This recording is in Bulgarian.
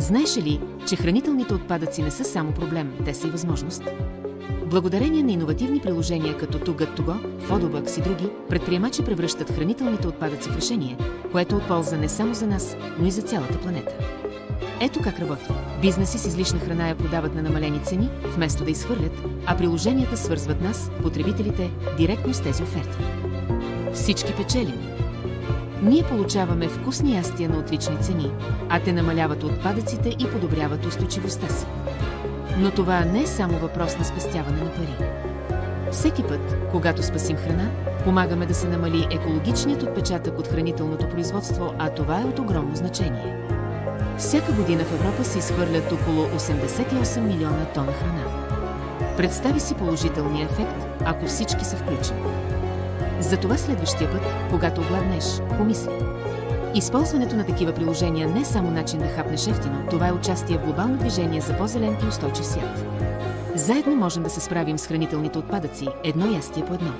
Знаеш ли, че хранителните отпадъци не са само проблем, те са и възможност? Благодарение на иновативни приложения като Too Good To Go, Fodobugs и други, предприемачи превръщат хранителните отпадъци в решение, което е от полза не само за нас, но и за цялата планета. Ето как работи. Бизнеси с излишна храна я продават на намалени цени, вместо да изхвърлят, а приложенията свързват нас, потребителите, директно с тези оферти. Всички печелим. Ние получаваме вкусни ястия на отлични цени, а те намаляват отпадъците и подобряват устойчивостта си. Но това не е само въпрос на спестяване на пари. Всеки път, когато спасим храна, помагаме да се намали екологичният отпечатък от хранителното производство, а това е от огромно значение. Всяка година в Европа се изхвърлят около 88 милиона тона храна. Представи си положителния ефект, ако всички са включени. Затова следващия път, когато огладнеш, помисли. Използването на такива приложения не е само начин да хапнеш ефтино, това е участие в глобално движение за по-зелен и устойчив свят. Заедно можем да се справим с хранителните отпадъци, едно ястие по едно.